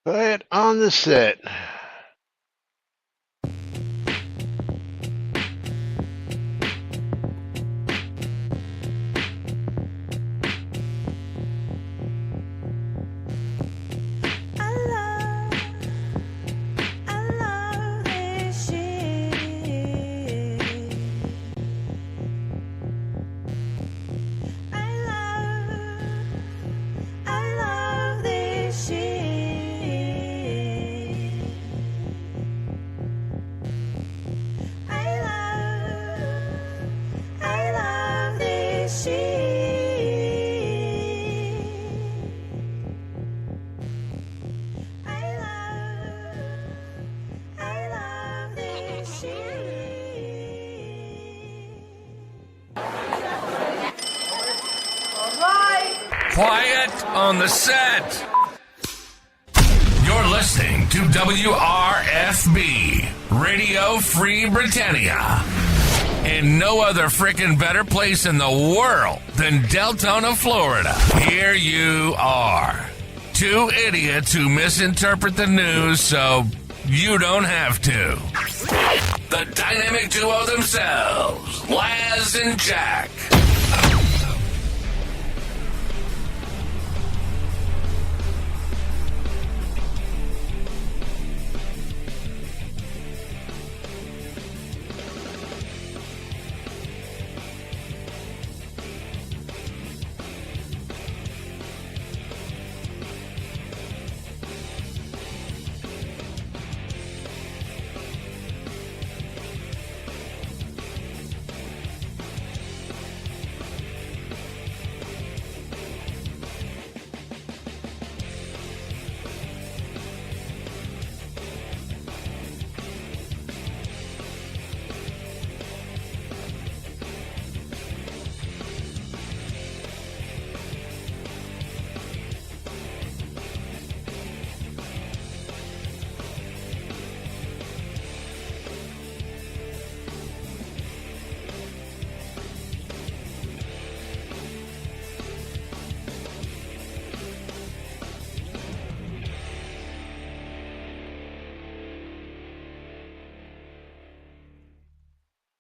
Quiet on the set. Quiet on the set. You're listening to WRFB, Radio Free Britannia. And no other frickin' better place in the world than Deltona, Florida. Here you are. Two idiots who misinterpret the news so you don't have to. The dynamic duo themselves, Laz and Jack.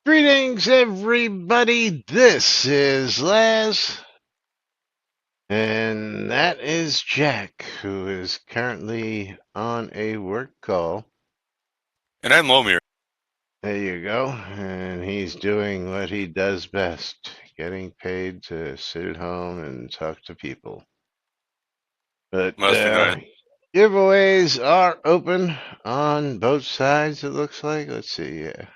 Greetings, everybody. This is Laz, and that is Jack, who is currently on a work call. And I'm Lomir. There you go. And he's doing what he does best, getting paid to sit at home and talk to people. But Must be nice. giveaways are open on both sides, it looks like. Let's see. Yeah,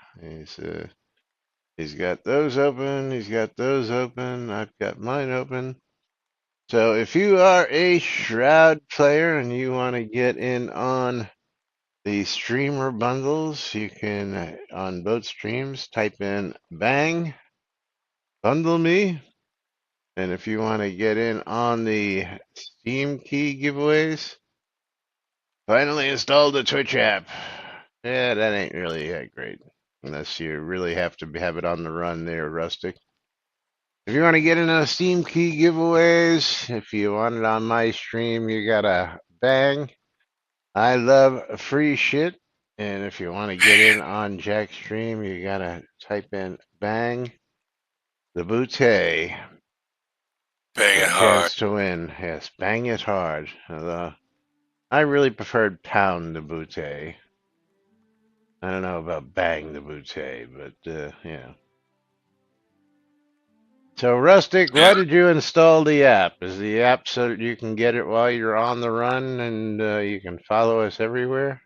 he's got those open. He's got those open. I've got mine open. So if you are a Shroud player and you want to get in on the streamer bundles, you can, on both streams, type in bang, bundle me. And if you want to get in on the Steam key giveaways, finally installed the Twitch app. Yeah, that ain't really that great. Unless you really have to have it on the run there, Rustic. If you want to get into Steam key giveaways, if you want it on my stream, you gotta bang. I love free shit. And if you want to get in on Jack's stream, you gotta type in bang the bootay. Bang it hard. Chance to win. Yes, bang it hard. Although I really preferred pound the bootay. I don't know about bang the bootay, but yeah. So, Rustic, why did you install the app? Is the app so that you can get it while you're on the run and you can follow us everywhere?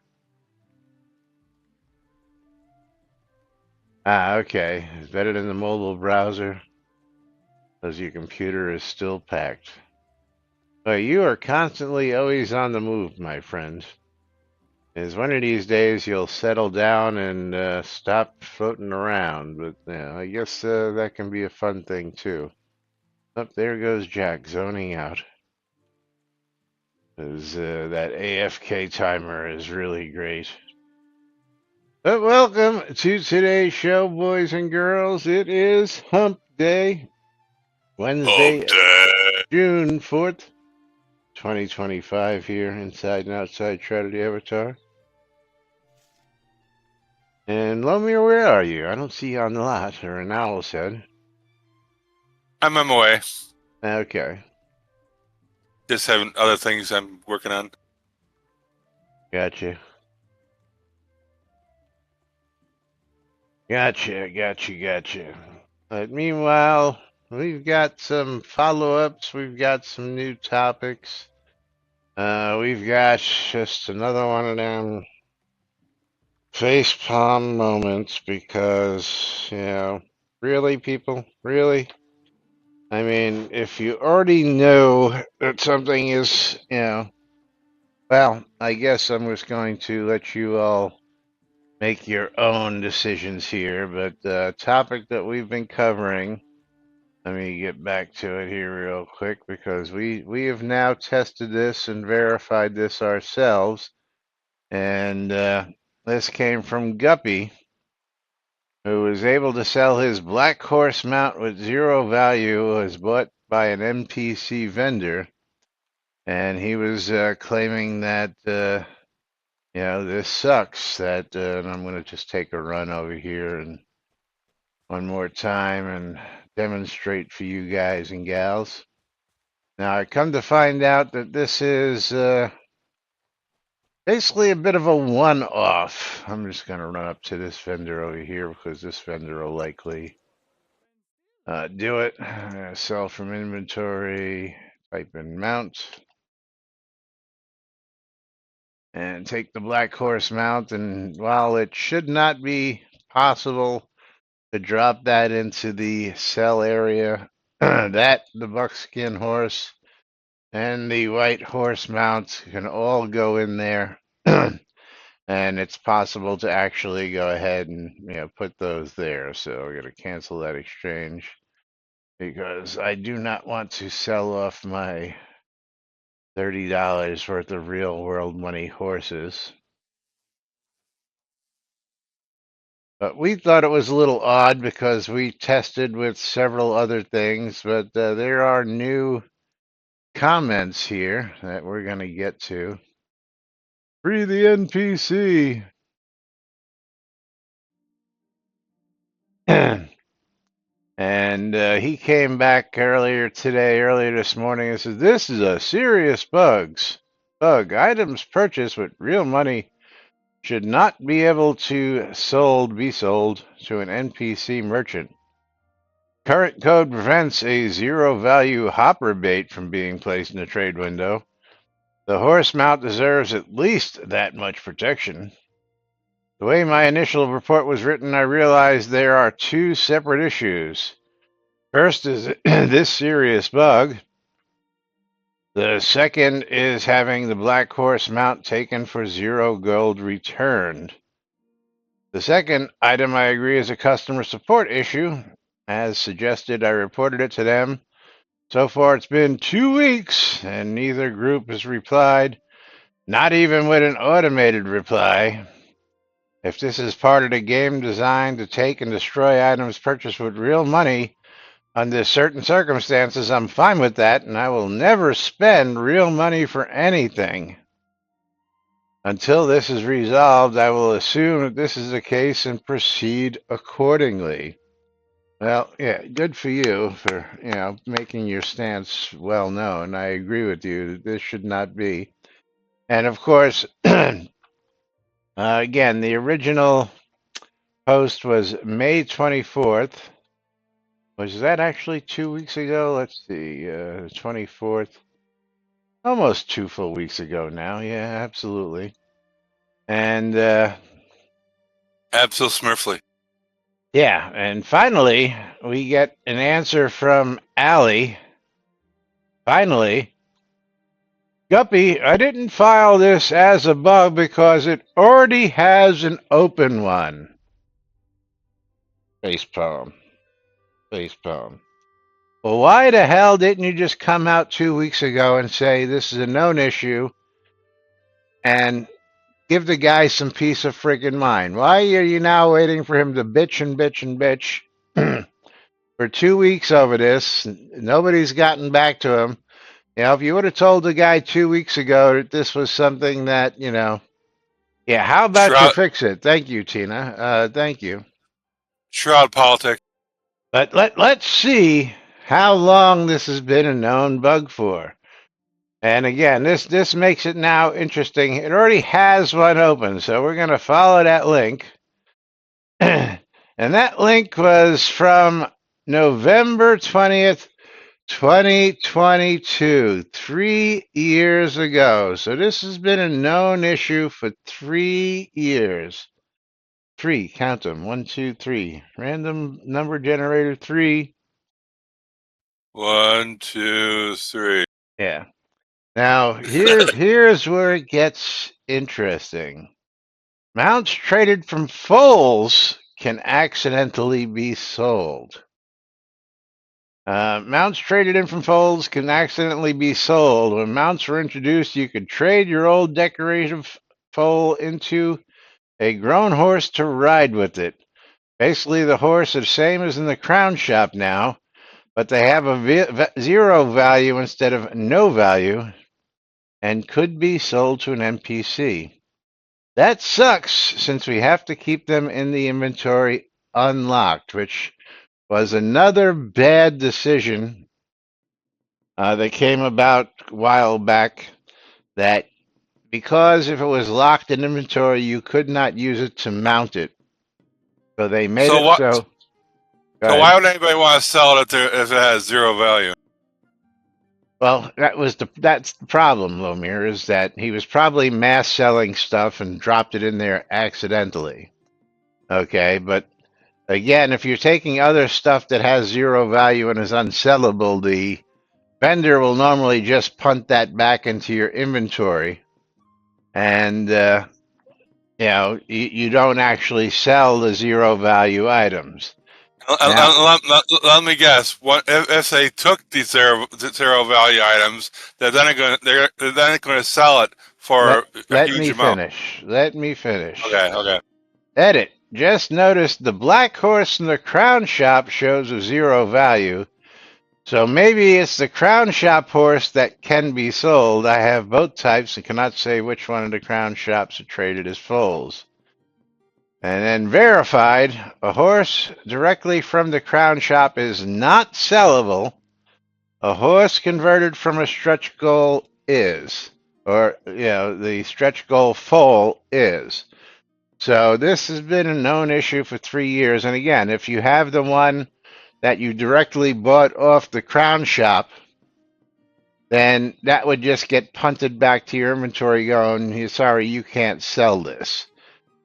Ah, okay. It's better than the mobile browser because your computer is still packed. Well, you are constantly always on the move, my friend. Is one of these days you'll settle down and stop floating around, but I guess that can be a fun thing too. Up there goes Jack zoning out. Because that AFK timer is really great. But welcome to today's show, boys and girls. It is Hump Day, Wednesday, Hump Day. June 4th, 2025 here, inside and outside Shroud Avatar. And Lomir, where are you? I don't see you on the lot, or an owl's head. I'm on my way. Okay, Just having other things I'm working on. gotcha. Gotcha. But meanwhile, we've got some follow-ups. We've got some new topics. We've got just another one of them facepalm moments because, really, people, really? I mean, if you already know that something is, well, I guess I'm just going to let you all make your own decisions here. But the topic that we've been covering, let me get back to it here real quick because we have now tested this and verified this ourselves. And this came from Guppy, who was able to sell his black horse mount with zero value, was bought by an NPC vendor, and he was claiming that this sucks. That and I'm going to just take a run over here and one more time and demonstrate for you guys and gals. Now I come to find out that this is basically a bit of a one-off. I'm just going to run up to this vendor over here because this vendor will likely do it. Sell from inventory, type in mount, and take the black horse mount. And while it should not be possible to drop that into the sell area, that, the buckskin horse, and the white horse mount can all go in there. And it's possible to actually go ahead and put those there. So we're going to cancel that exchange because I do not want to sell off my $30 worth of real world money horses. But we thought it was a little odd because we tested with several other things, but there are new comments here that we're going to get to. Free the NPC. And he came back earlier this morning, and said, "This is a serious bug. Items purchased with real money should not be able to be sold to an NPC merchant. Current code prevents a zero-value hopper bait from being placed in the trade window. The horse mount deserves at least that much protection." The way my initial report was written, I realized there are two separate issues. First is this serious bug. The second is having the black horse mount taken for 0 gold returned. The second item, I agree, is a customer support issue. As suggested, I reported it to them. So far, it's been 2 weeks, and neither group has replied, not even with an automated reply. If this is part of the game designed to take and destroy items purchased with real money, under certain circumstances, I'm fine with that, and I will never spend real money for anything. Until this is resolved, I will assume that this is the case and proceed accordingly. Well, yeah, good for you for, making your stance well known. I agree with you that this should not be. And of course, again, the original post was May 24th. Was that actually 2 weeks ago? Let's see, 24th. Almost 2 full weeks ago now. Yeah, absolutely. And Absolutely. yeah, and finally we get an answer from Allie. Finally, Guppy, I didn't file this as a bug because it already has an open one. Facepalm. Well, why the hell didn't you just come out 2 weeks ago and say this is a known issue and give the guy some peace of friggin' mind? Why are you now waiting for him to bitch and bitch and bitch for 2 weeks over this? Nobody's gotten back to him. If you would have told the guy 2 weeks ago that this was something that, yeah, how about you Shroud, fix it? Thank you, Tina. Thank you. Shroud politics. But let's see how long this has been a known bug for. And again, this makes it now interesting. It already has one open, so we're going to follow that link. And that link was from November 20th, 2022, 3 years ago. So this has been a known issue for 3 years. Three, count them. 1, 2, 3. Random number generator 3. 1, 2, 3. Yeah. Now here's where it gets interesting. Mounts traded from foals can accidentally be sold. Mounts traded in from foals can accidentally be sold. When mounts were introduced, you could trade your old decorative foal into a grown horse to ride with it. Basically, the horse is the same as in the crown shop now, but they have a zero value instead of no value and could be sold to an NPC. That sucks since we have to keep them in the inventory unlocked, which was another bad decision that came about a while back. That because if it was locked in inventory, you could not use it to mount it. So they made So it what? so. Go So ahead. why would anybody want to sell it if it has zero value? Well, that's the problem, Lomir, is that he was probably mass selling stuff and dropped it in there accidentally. Okay, but again, if you're taking other stuff that has zero value and is unsellable, the vendor will normally just punt that back into your inventory, and you don't actually sell the zero value items. Now, Let me guess. What if they took these zero value items? They're then going to sell it for a let huge me amount. finish. Let me finish. Okay. Edit. Just noticed the black horse in the crown shop shows a zero value. So maybe it's the crown shop horse that can be sold. I have both types and cannot say which one of the crown shops are traded as foals. And then verified, a horse directly from the crown shop is not sellable. A horse converted from a stretch goal is. Or, the stretch goal foal is. So this has been a known issue for 3 years. And again, if you have the one that you directly bought off the crown shop, then that would just get punted back to your inventory going, sorry, you can't sell this.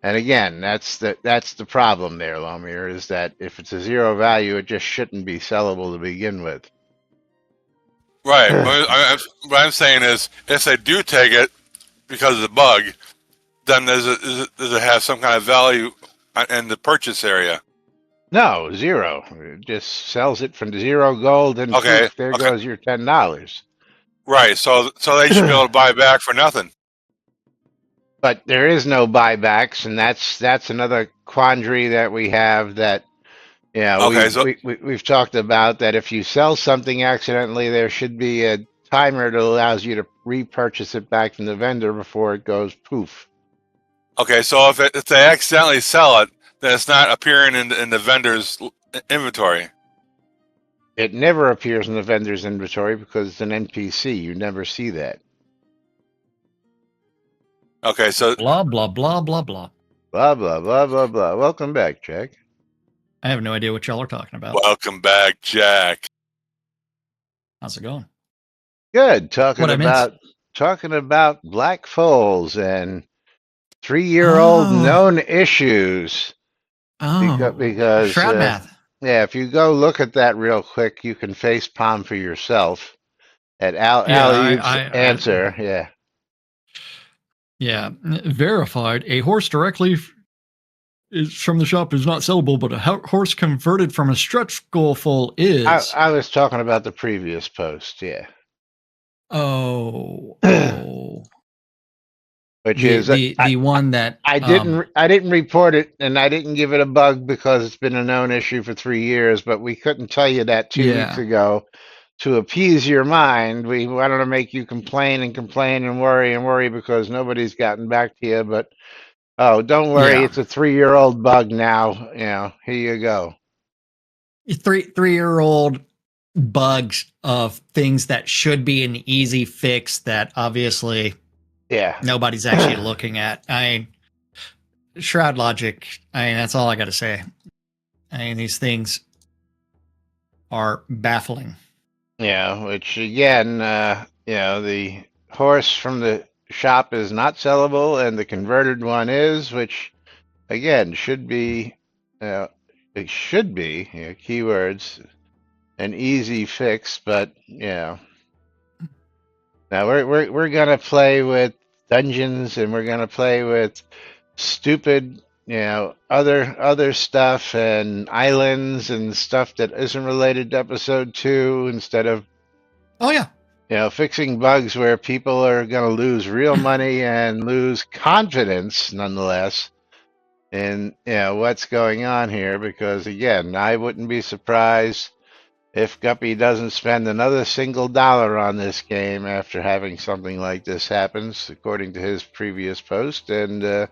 And again, that's the problem there, Lomir, is that if it's a zero value, it just shouldn't be sellable to begin with. Right. What I'm saying is, if they do take it because of the bug, then does it have some kind of value in the purchase area? No, zero. It just sells it from zero gold, and Okay. poof, there goes your $10. Right. So they should be able to buy back for nothing. But there is no buybacks, and that's another quandary that we have. That Okay. So we've talked about that if you sell something accidentally, there should be a timer that allows you to repurchase it back from the vendor before it goes poof. okay. So if they accidentally sell it, then it's not appearing in the vendor's inventory. It never appears in the vendor's inventory because it's an NPC. You never see that. Okay. So Blah, blah, blah, blah, blah. Blah blah blah blah blah. Welcome back, Jack. I have no idea what y'all are talking about. welcome back, Jack. How's it going? Good. Talking What I missed? about black foals and 3-year-old Oh. known issues. Oh, Because Shroud math. yeah, if you go look at that real quick, you can face palm for yourself at Ali's answer. Yeah. Yeah, verified. A horse directly is from the shop is not sellable, but a horse converted from a stretch goal foal is. I was talking about the previous post. Yeah. Oh. Which the, is the one that I didn't report it, and I didn't give it a bug because it's been a known issue for 3 years. But we couldn't tell you that 2 weeks ago. to appease your mind, we wanted to make you complain and complain and worry because nobody's gotten back to you. But oh, don't worry, Yeah. it's a 3-year-old bug now. Here you go. 3-year-old bugs of things that should be an easy fix that obviously Yeah. nobody's actually looking at. I mean, Shroud logic. I mean, that's all I got to say. I mean, these things are baffling. Yeah, which again, the horse from the shop is not sellable, and the converted one is, which again should be, it should be, keywords, an easy fix. But now we're gonna play with dungeons, and we're gonna play with stupid, other stuff and islands and stuff that isn't related to episode 2, instead of Oh yeah. fixing bugs where people are going to lose real money and lose confidence nonetheless in what's going on here. Because again, I wouldn't be surprised if Guppy doesn't spend another single dollar on this game after having something like this happens, according to his previous post. And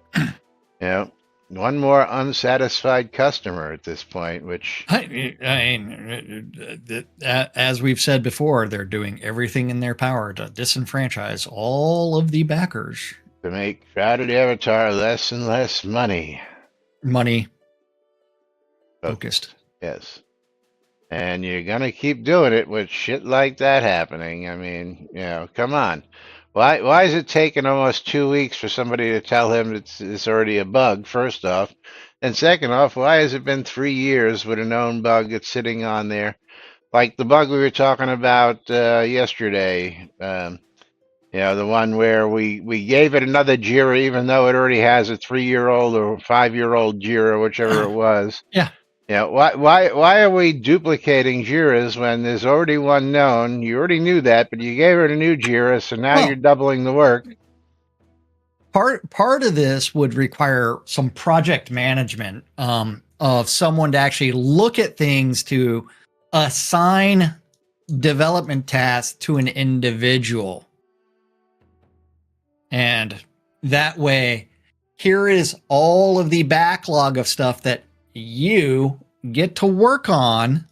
one more unsatisfied customer at this point, which I mean, as we've said before, they're doing everything in their power to disenfranchise all of the backers. to make Shrouded Avatar less and less money Money focused. Yes. And you're going to keep doing it with shit like that happening. I mean, come on. Why is it taking almost 2 weeks for somebody to tell him it's already a bug, first off? And second off, why has it been 3 years with a known bug that's sitting on there? Like the bug we were talking about yesterday. The one where we gave it another JIRA, even though it already has a 3-year-old or 5-year-old JIRA, whichever it was. Yeah. Why are we duplicating JIRAs when there's already one known? You already knew that, but you gave it a new JIRA, so now you're doubling the work. Part of this would require some project management of someone to actually look at things, to assign development tasks to an individual. And that way, here is all of the backlog of stuff that you get to work on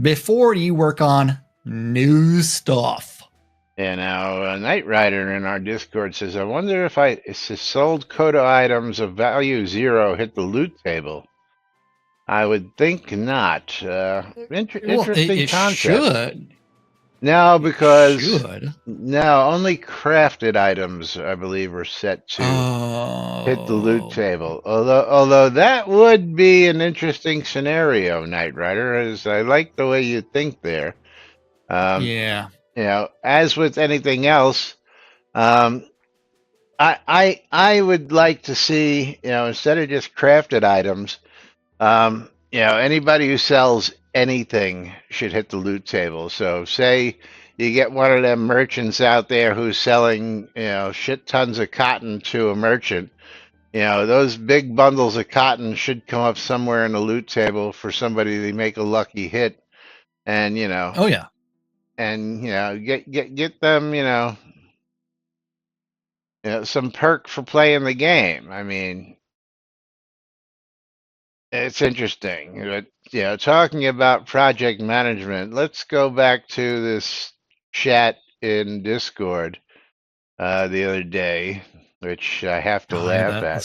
before you work on new stuff. And now Knight Rider in our Discord says, I wonder if sold Coda items of value 0 hit the loot table. I would think not. Interesting it concept. Should. No, because Should. no, only crafted items, I believe, are set to hit the loot table. Although that would be an interesting scenario, Knight Rider, as I like the way you think there. Yeah. As with anything else, I would like to see, instead of just crafted items, anybody who sells anything should hit the loot table. So say you get one of them merchants out there who's selling, shit tons of cotton to a merchant. Those big bundles of cotton should come up somewhere in the loot table for somebody to make a lucky hit. And, Oh yeah. and, get them, some perk for playing the game. I mean, it's interesting. But, talking about project management, let's go back to this chat in Discord the other day, which I have to laugh at.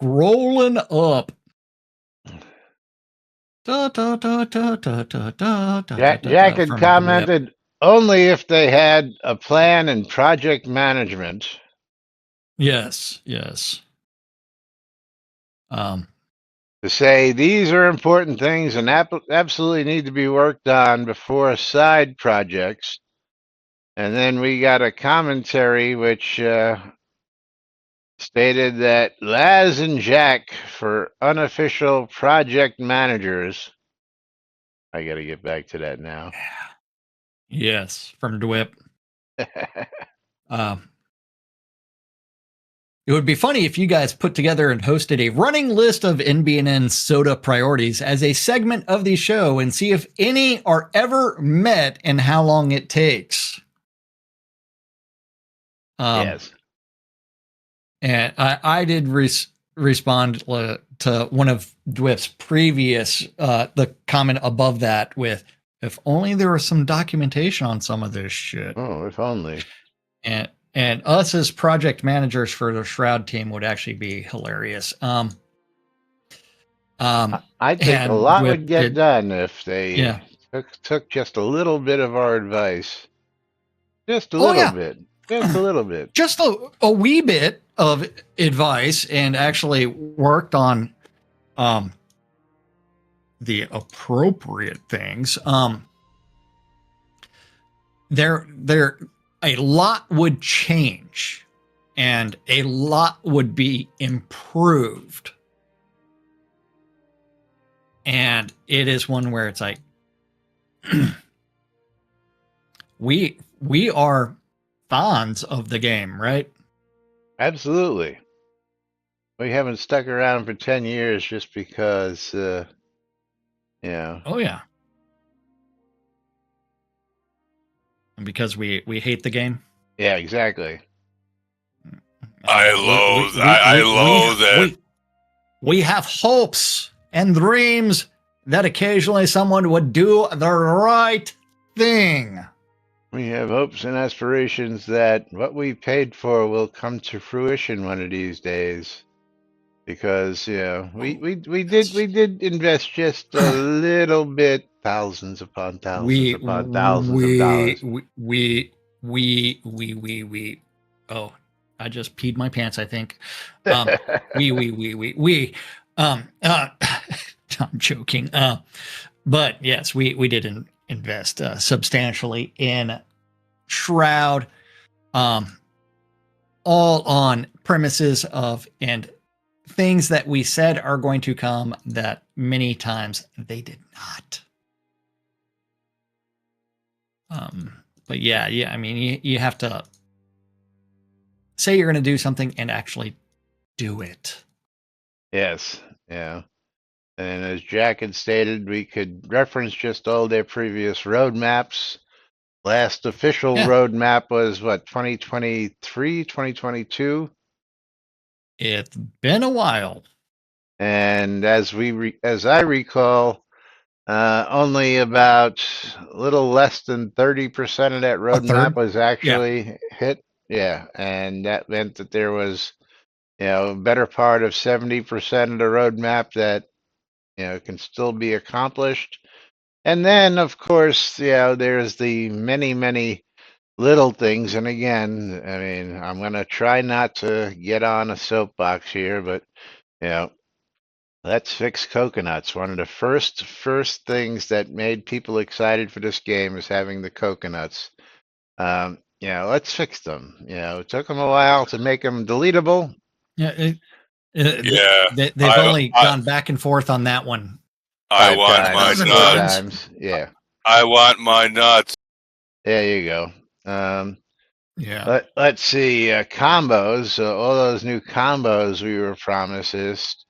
Scrolling up. Jack had commented, only if they had a plan and project management. Yes. To say these are important things and absolutely need to be worked on before side projects. And then we got a commentary which stated that Laz and Jack for unofficial project managers. I got to get back to that now. Yes, from Dwip. It would be funny if you guys put together and hosted a running list of NBNN soda priorities as a segment of the show and see if any are ever met and how long it takes. Yes. And I did respond to one of Dwift's previous, the comment above that with, if only there was some documentation on some of this shit. Oh, if only. And us as project managers for the Shroud team would actually be hilarious. I think a lot would get done if they took just a little bit of our advice. Just a little bit. Just a little bit. Just a wee bit of advice and actually worked on the appropriate things. There a lot would change and a lot would be improved. And it is one where it's like we are fans of the game, right? Absolutely. We haven't stuck around for 10 years just because, yeah. Oh, yeah. And because we hate the game? Yeah, exactly. I loathe it. We have hopes and dreams that occasionally someone would do the right thing. We have hopes and aspirations that what we paid for will come to fruition one of these days. Because, yeah, we did invest just a little bit, thousands upon thousands upon thousands of dollars. Oh, I just peed my pants, I think. I'm joking. But yes, we did invest substantially in Shroud, all on premises of and things that we said are going to come that many times they did not. But yeah, I mean, you have to say you're going to do something and actually do it. Yes, yeah. And as Jack had stated, we could reference just all their previous roadmaps. Last official roadmap was what, 2023, 2022? It's been a while. And as I recall, only about a little less than 30% of that roadmap was actually hit. Yeah, and that meant that there was, a better part of 70% of the roadmap that, can still be accomplished. And then, of course, there's the many, many little things. And again, I mean, I'm going to try not to get on a soapbox here, but, let's fix coconuts. One of the first things that made people excited for this game is having the coconuts. Let's fix them. It took them a while to make them deletable. Yeah. They've only gone back and forth on that one. I want my nuts. Yeah. I want my nuts. There you go. Let's see. Combos. All those new combos we were promised.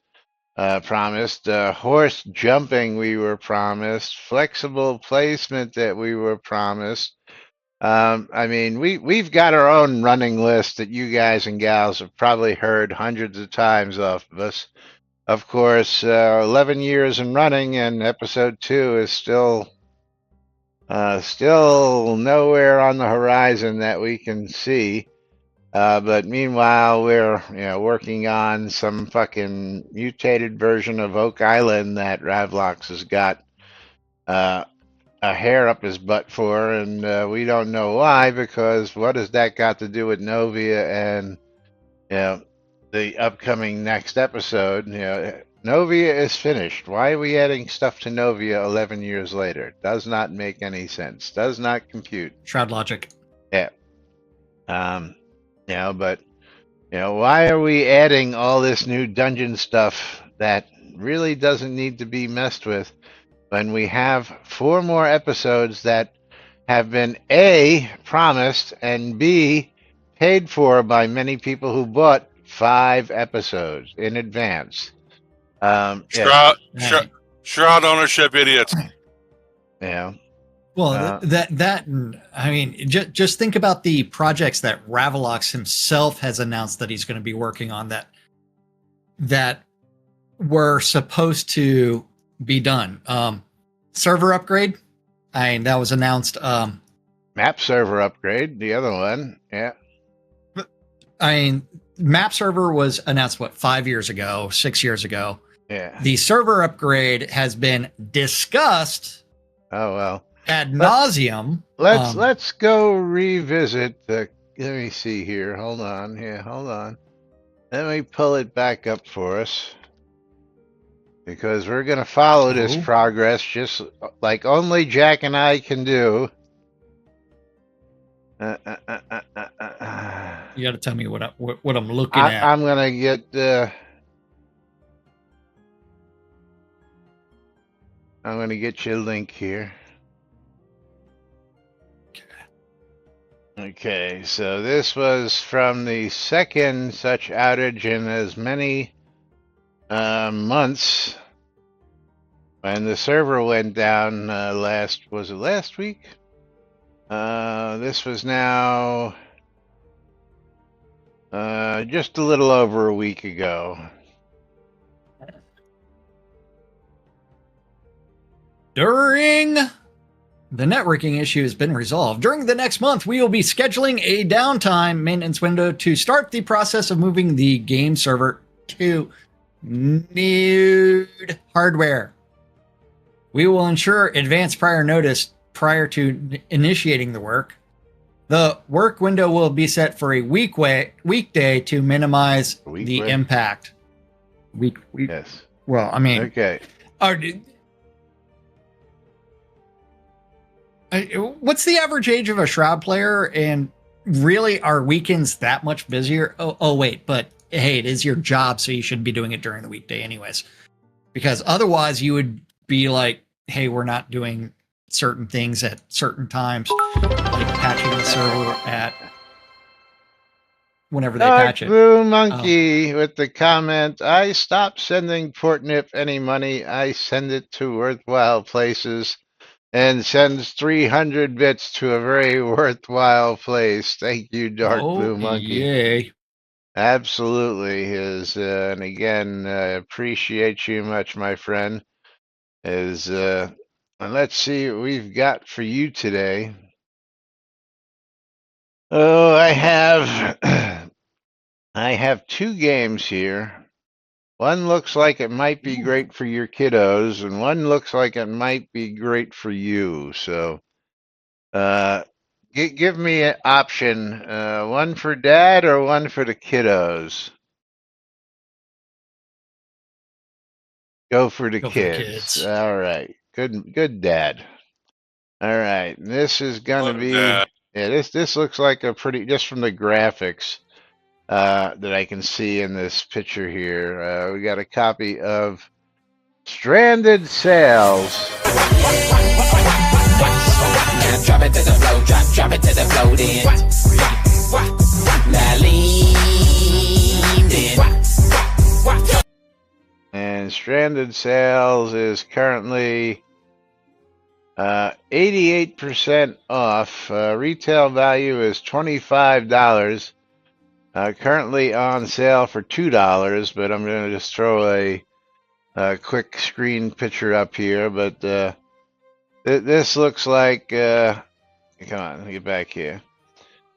Horse jumping we were promised. Flexible placement that we were promised. I mean, we've got our own running list that you guys and gals have probably heard hundreds of times off of us. Of course, 11 years in running, and episode 2 is still nowhere on the horizon that we can see. But meanwhile, we're working on some fucking mutated version of Oak Island that Ravlox has got a hair up his butt for, and we don't know why, because what has that got to do with Novia and the upcoming next episode? Novia is finished. Why are we adding stuff to Novia 11 years later? Does not make any sense. Does not compute. Shroud logic. Yeah. But why are we adding all this new dungeon stuff that really doesn't need to be messed with when we have 4 more episodes that have been A, promised, and B, paid for by many people who bought 5 episodes in advance. Yeah, Shroud ownership idiots. yeah. Well, I mean, just think about the projects that Ravalox himself has announced that he's going to be working on that were supposed to be done. Server upgrade, I mean, that was announced. Map server upgrade, the other one, yeah. I mean, map server was announced, what, 5 years ago, 6 years ago. Yeah. The server upgrade has been discussed Oh, well. ad nauseum. Let's go revisit the. Let me see here. Hold on. Yeah, hold on. Let me pull it back up for us because we're gonna follow this progress just like only Jack and I can do. You got to tell me what I'm looking at. I'm gonna get. I'm gonna get you a link here. Okay, so this was from the second such outage in as many months when the server went down last week? This was now just a little over a week ago. During the networking issue has been resolved. During the next month, we will be scheduling a downtime maintenance window to start the process of moving the game server to new hardware. We will ensure advance prior notice prior to initiating the work. The work window will be set for a weekday to minimize the impact. Yes. Well, I mean, okay. What's the average age of a Shroud player? And really, are weekends that much busier? Oh, wait, but hey, it is your job, so you should be doing it during the weekday anyways. Because otherwise, you would be like, hey, we're not doing certain things at certain times, like patching the server at whenever they patch it. Blue Monkey with the comment, I stopped sending Portnip any money. I send it to worthwhile places. And sends 300 bits to a very worthwhile place. Thank you, Dark Blue Monkey. Yay. Absolutely is, and again, appreciate you much, my friend. And let's see what we've got for you today. Oh, I have 2 games here. One looks like it might be great for your kiddos, and one looks like it might be great for you. So, give me an option: one for dad or one for the kiddos. Go for the kids. All right, good dad. All right, this is gonna be. Yeah, this looks like a pretty, just from the graphics. That I can see in this picture here. We got a copy of Stranded Sails. Drop it to the flow, drop it to the flow, then. Now lean in. And Stranded Sails is currently 88% off. Retail value is $25. Currently on sale for $2, but I'm going to just throw a quick screen picture up here. But this looks like, come on, let me get back here.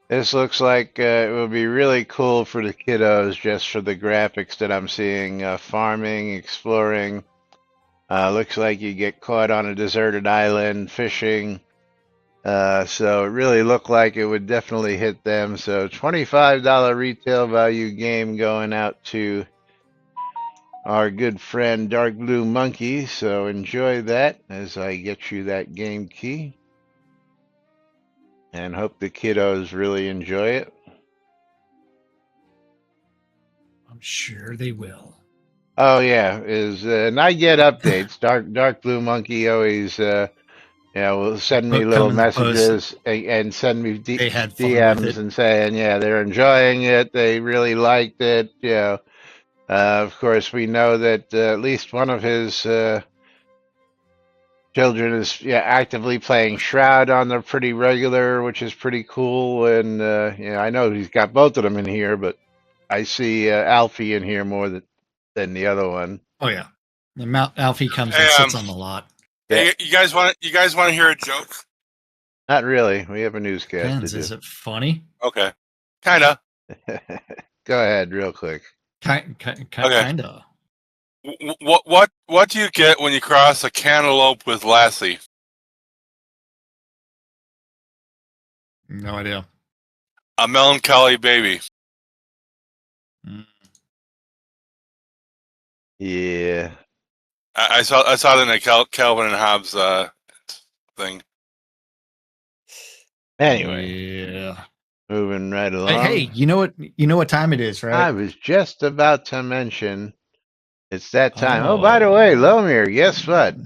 This looks like it will be really cool for the kiddos, just for the graphics that I'm seeing. Farming, exploring. Looks like you get caught on a deserted island, fishing. So it really looked like it would definitely hit them. So $25 retail value game going out to our good friend Dark Blue Monkey. So enjoy that as I get you that game key. And hope the kiddos really enjoy it. I'm sure they will. Oh yeah, and I get updates. Dark Blue Monkey always Yeah, will send me Come little in the post. messages and send me They had fun with DMs it. and saying, yeah, they're enjoying it. They really liked it. Of course, we know that at least one of his children is actively playing Shroud on there pretty regular, which is pretty cool. And I know he's got both of them in here, but I see Alfie in here more than the other one. Oh yeah, the Alfie comes Hey, and sits on the lot. Hey, you guys want to hear a joke? Not really. We have a newscast Depends. to Is it funny? Okay, kinda. do. Go ahead, real quick. Okay. Kinda. What do you get when you cross a cantaloupe with Lassie? No idea. A melancholy baby. Mm. Yeah. I saw it in the Calvin and Hobbes thing. Anyway, Yeah. moving right Hey, along. you know what? You know what time it is, right? I was just about to mention it's that time. Oh, by the way, Oh. Lomir, guess what?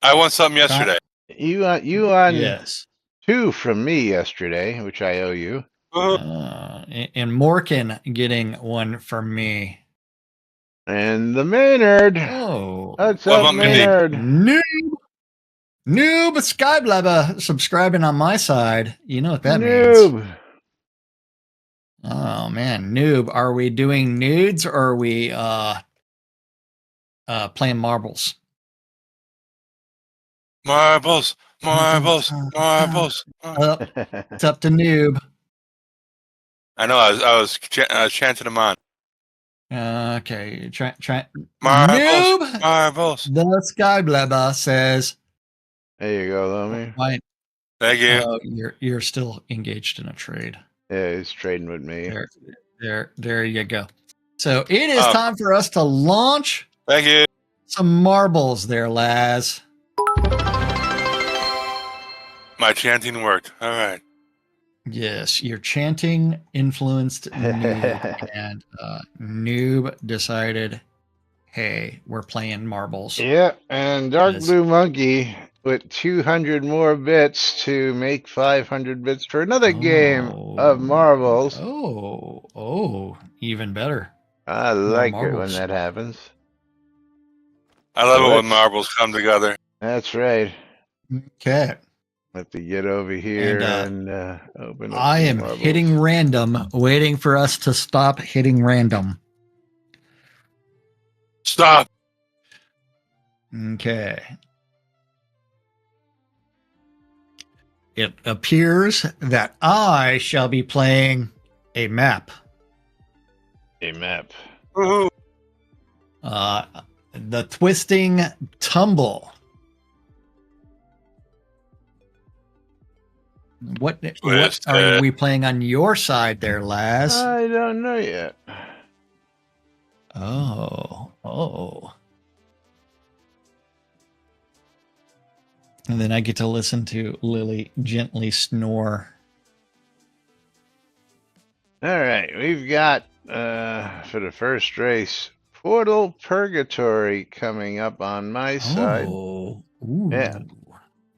I won something yesterday. You on Yes. 2 from me yesterday, which I owe you. And Morgan getting one from me. And the Maynard. Oh. What's What up, about me? Maynard? Noob Skyblabber subscribing on my side. You know what that means. Noob. Oh man, noob. Are we doing nudes or are we playing marbles? Marbles. It's It's up to noob. I know. I was chanting them on. Okay, try. Marbles. Noob. The Skyblabber says, There you go, Lomir. "Fine. Thank you. You're still engaged in a trade." Yeah, he's trading with me. There you go. So it is Oh. time for us to launch Thank you. some marbles there, Laz. My chanting worked. All right. Yes, your chanting influenced Noob, and Noob decided, hey, we're playing marbles. Yeah, and Dark Yes. Blue Monkey with 200 more bits to make 500 bits for another game of marbles. Oh, even better. I More like it when marbles. that happens. I love So it when let's- marbles come together. That's right. Okay. Have to get over here And, and open up I some am marbles. hitting random, waiting for us to stop hitting random. Stop. Okay. It appears that I shall be playing a map. A map. Woohoo. The Twisting Tumble. What are we playing on your side there, Laz? I don't know yet. Oh. And then I get to listen to Lily gently snore. All right, we've got for the first race Portal Purgatory coming up on my side. Oh, ooh. Yeah.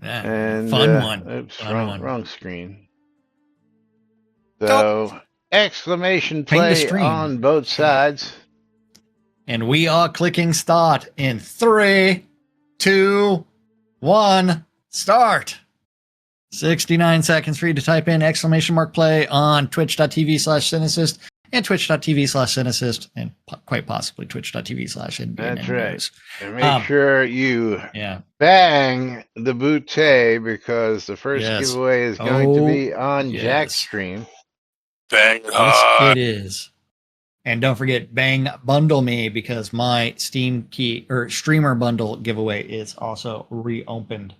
And fun one. Oops, Fun one. wrong screen. So exclamation Ping the play stream. on both sides. And we are clicking start in 3, 2, 1, start. 69 seconds for you to type in exclamation mark play on twitch.tv/Cynicist and twitch.tv/Cynicist and quite possibly twitch.tv/NBNN. That's right. And make Um, sure you Yeah. bang the bootay because the first Yes. giveaway is going to be on yes. Jack's stream. Bang. Yes, it is. And don't forget, bang bundle me because my Steam key or streamer bundle giveaway is also reopened.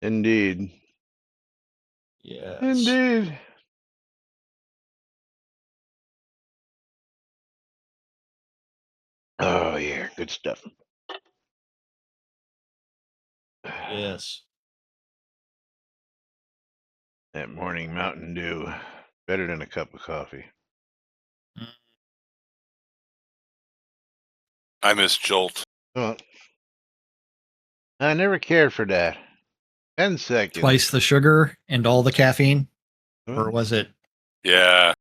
Indeed. Yes. Indeed. Oh yeah, good stuff. Yes. That morning Mountain Dew, better than a cup of coffee. I miss Jolt. Well, I never cared for that. 10 seconds. Twice the sugar and all the caffeine? Or was it? Yeah,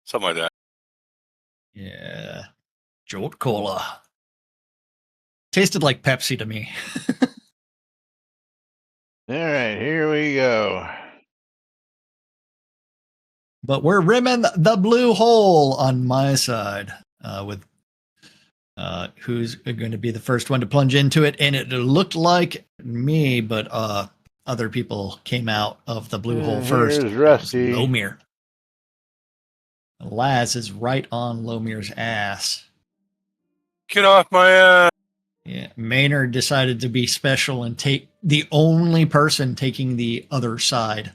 something like that. Yeah. Jolt Cola. Tasted like Pepsi to me. All right, here we go. But we're rimming the blue hole on my side with who's going to be the first one to plunge into it. And it looked like me, but other people came out of the blue hole first. Here's Rusty. Lomir. Laz is right on Lomir's ass. Get off my ass. Yeah, Maynard decided to be special and take the only person taking the other side.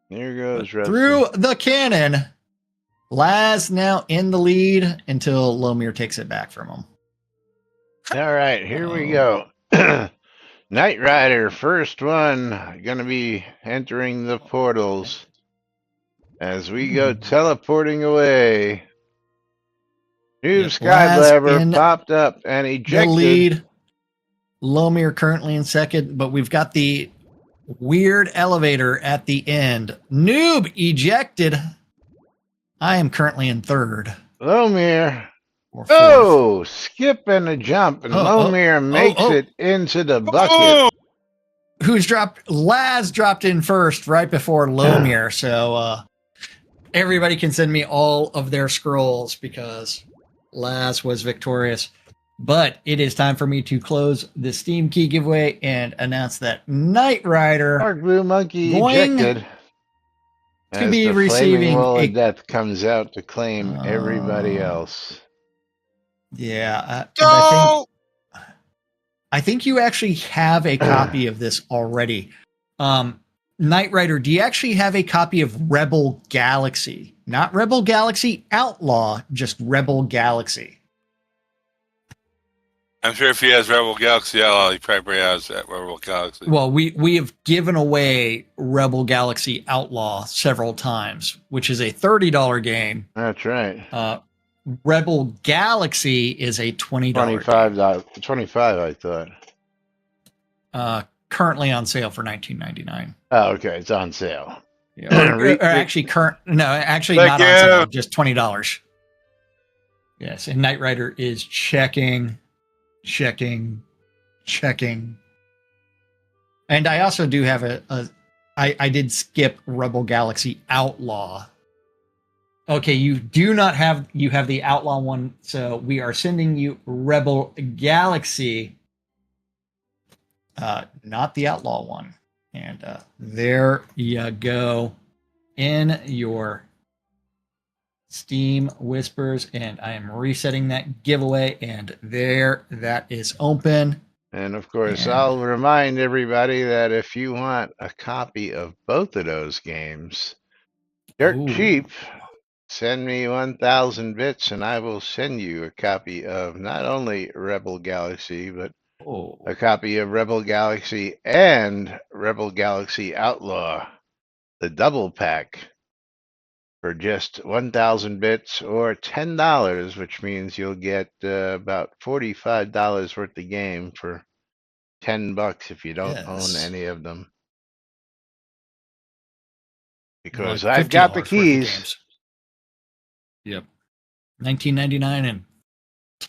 Here goes Rusty. Through the cannon, Laz now in the lead until Lomir takes it back from him. All right, here we go. Knight Rider, first one, going to be entering the portals as we go teleporting away. New Skyblabber popped up and ejected. The lead. Lomir currently in second, but we've got the weird elevator at the end. Noob ejected. I am currently in third. Lomir. Oh, skip and a jump, and Lomir makes it into the bucket. Who's dropped? Laz dropped in first right before Lomir, so everybody can send me all of their scrolls because Laz was victorious. But it is time for me to close the Steam Key giveaway and announce that Knight Rider Dark Blue Monkey ejected. To be receiving wall of death comes out to claim everybody else. Yeah, I think you actually have a copy of this already. Knight Rider, do you actually have a copy of Rebel Galaxy? Not Rebel Galaxy Outlaw, just Rebel Galaxy. I'm sure if he has Rebel Galaxy Outlaw, he probably has that Rebel Galaxy. Well, we have given away Rebel Galaxy Outlaw several times, which is a $30 game. That's right. Rebel Galaxy is a $20 $25, I thought. Currently on sale for $19.99. Oh, okay, it's on sale. Yeah. Or actually not on sale, just $20. Yes, and Knight Rider is checking. And I also do have I did skip Rebel Galaxy Outlaw. Okay, you have the Outlaw one, so we are sending you Rebel Galaxy, not the Outlaw one. And there you go in your Steam Whispers, and I am resetting that giveaway, and there that is open. And of course, I'll remind everybody that if you want a copy of both of those games, dirt cheap, send me 1,000 bits and I will send you a copy of not only Rebel Galaxy, but a copy of Rebel Galaxy and Rebel Galaxy Outlaw, the double pack, for just 1,000 bits or $10, which means you'll get about $45 worth of game for $10 if you don't own any of them. Because I've got the keys. Yep. $19.99 and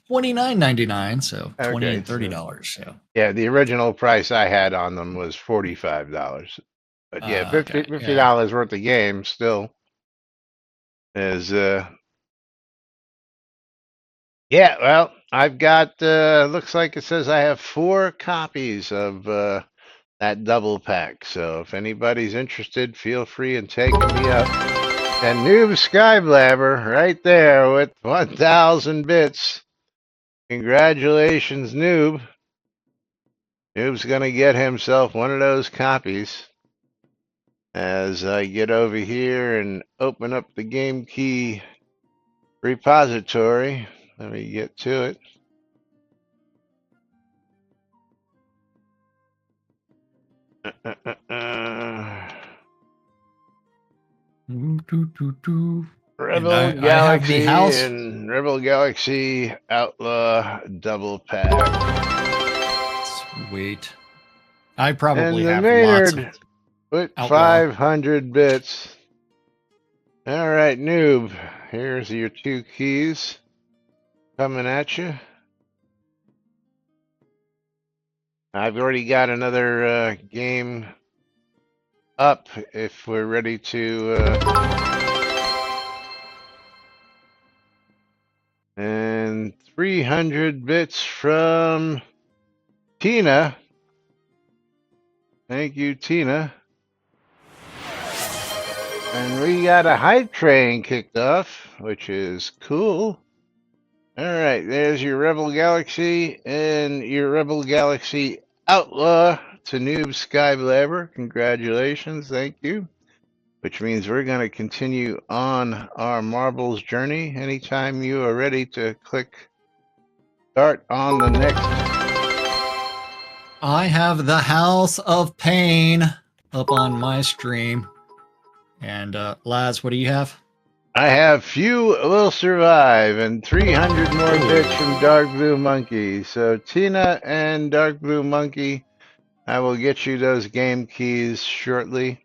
$29.99, so $20 and $30. So yeah, the original price I had on them was $45. But yeah, $50 worth of game still is yeah, well, I've got looks like it says I have 4 copies of that double pack. So if anybody's interested, feel free and take me up. And Noob Skyblabber right there with 1,000 bits. Congratulations, Noob. Noob's gonna get himself one of those copies. As I get over here and open up the game key repository, let me get to it. And Rebel I have the Galaxy house. and Rebel Galaxy Outlaw double pack. Sweet. I probably And the have lots of Maynard with Outlaw. 500 bits. All right, noob. Here's your 2 keys coming at you. I've already got another game up if we're ready to. And 300 bits from Tina. Thank you, Tina. And we got a hype train kicked off, which is cool. All right, there's your Rebel Galaxy and your Rebel Galaxy Outlaw to Noob Skyblabber. Congratulations, thank you. Which means we're going to continue on our marbles journey. Anytime you are ready to click start on the next. I have the House of Pain up on my stream. And Laz, what do you have? I have Few Will Survive and 300 more bits from Dark Blue Monkey. So Tina and Dark Blue Monkey, I will get you those game keys shortly.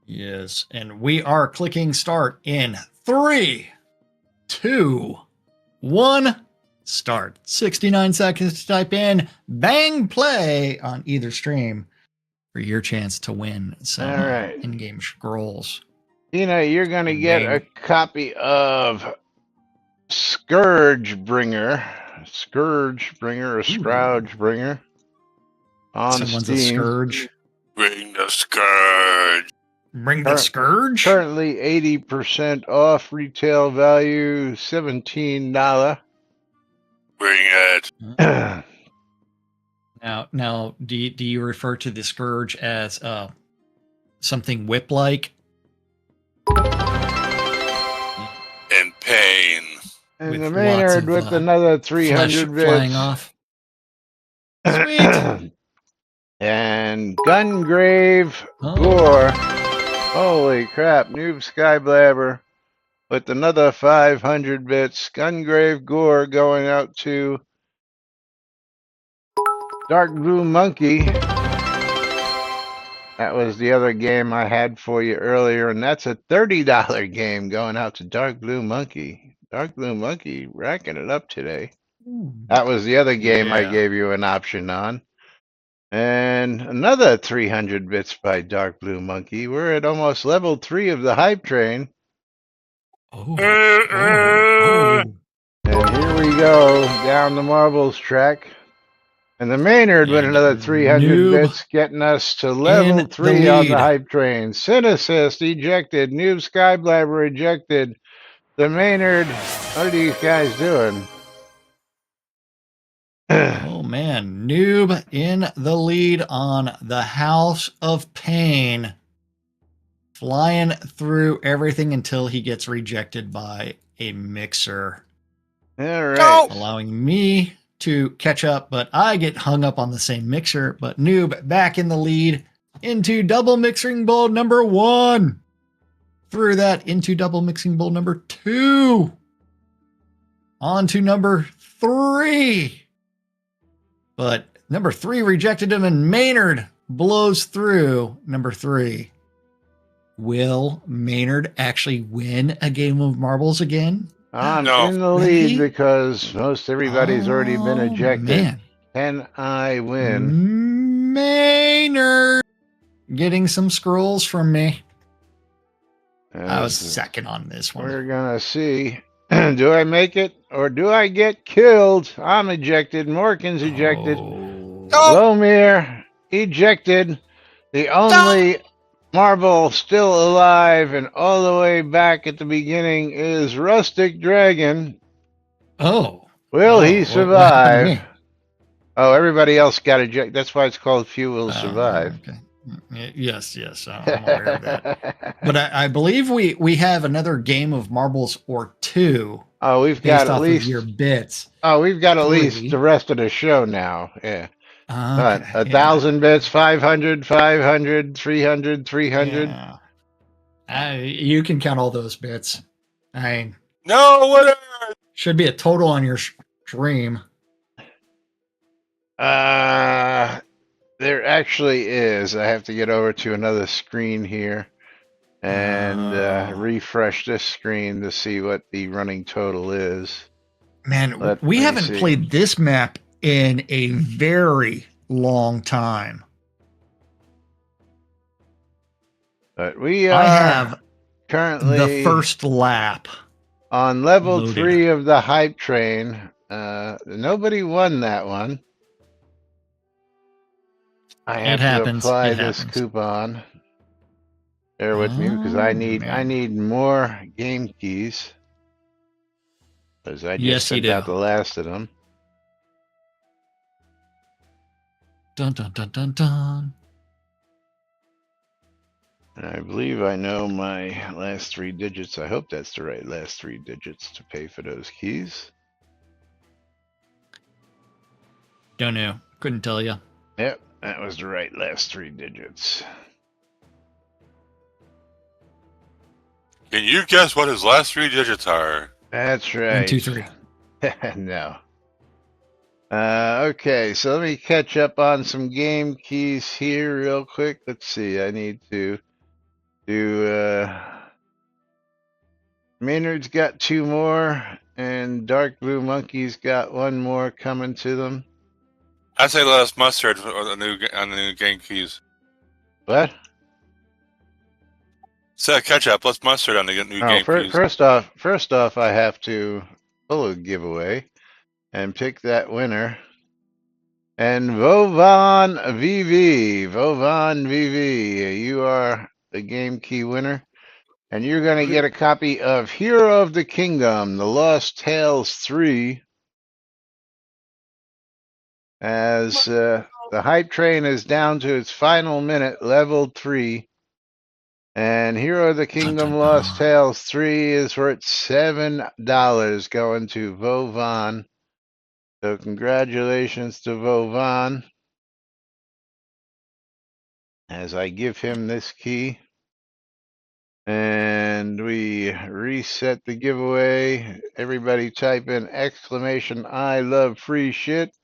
Yes, and we are clicking start in 3, 2, 1. Start. 69 seconds to type in bang play on either stream for your chance to win some All right. in-game scrolls. Tina, you're going to get a copy of Scourge Bringer or Shroud Bringer on Someone's Steam. a scourge. Bring the scourge. Bring the scourge. Currently 80% off, retail value $17. Bring it. Now, do you refer to the scourge as something whip-like? In pain. And With the lots Maynard of, with another 300 bits. flying off. Sweet. And Gungrave Oh. Gore. Holy crap, Noob Skyblabber with another 500 bits. Gungrave Gore going out to Dark Blue Monkey. That was the other game I had for you earlier, and that's a $30 game going out to Dark Blue Monkey. Dark Blue Monkey racking it up today. That was the other game I Yeah. gave you an option on. And another 300 bits by Dark Blue Monkey. We're at almost level 3 of the hype train. Oh. And here we go down the marbles track. And the Maynard with And another 300 Noob bits, getting us to level in 3 the on the lead. hype train. Synassist ejected. Noob Skyblabber ejected. The Maynard, what are these guys doing? Oh man, Noob in the lead on the House of Pain. Flying through everything until he gets rejected by a mixer. All right. Allowing me to catch up, but I get hung up on the same mixer. But Noob back in the lead into double mixing bowl number 1. Through that into double mixing bowl number 2. On to number 3. But number 3 rejected him, and Maynard blows through number 3. Will Maynard actually win a game of marbles again? I'm No. in the lead Really? because most everybody's already been Oh, ejected. Man. Can I win? Maynard getting some scrolls from me. I was As second on this one. we're gonna see. Do I make it or do I get killed? I'm ejected. Morgan's ejected. Oh. Lomir ejected. The only marble still alive and all the way back at the beginning is Rustic Dragon. Oh. Will Oh, he what survive? happened Oh, everybody else got ejected. That's why it's called Few Will to me? Survive. Okay. Yes, I'm aware of that. But I believe we have another game of marbles or 2 Oh, we've based got at off least. of your bits. Oh, we've got at 3. least the rest of the show now. Yeah. Okay, A 1,000 bits, 500, 500, 300, 300. Yeah. You can count all those bits. I No, what? should be a total on your stream. There actually is. I have to get over to another screen here and refresh this screen to see what the running total is. Man, Let we me haven't see. played this map in a very long time. But we I are have currently the first lap. on level loaded. 3 of the hype train. Nobody won that one. I have to apply this coupon. Bear with me because I need more game keys. Because I just sent out the last of them. Dun dun dun dun dun. And I believe I know my last 3 digits. I hope that's the right last 3 digits to pay for those keys. Don't know. Couldn't tell you. Yep, that was the right last 3 digits. Can you guess what his last 3 digits are? That's right. 1, 2, 3. No. Okay, so let me catch up on some game keys here real quick. Let's see. I need to do Maynard's got 2 more, and Dark Blue Monkey's got 1 more coming to them. I say let us mustard on the new game keys. What? Say catch up. Let's mustard on the new game keys. First off, I have to pull a giveaway and pick that winner. And Vovan VV, you are the game key winner. And you're going to get a copy of Hero of the Kingdom, The Lost Tales 3. As the hype train is down to its final minute, level 3. And Hero of the Kingdom Lost Tales 3 is worth $7 going to Vovan. So congratulations to Vovan. As I give him this key. And we reset the giveaway. Everybody type in exclamation I love free shit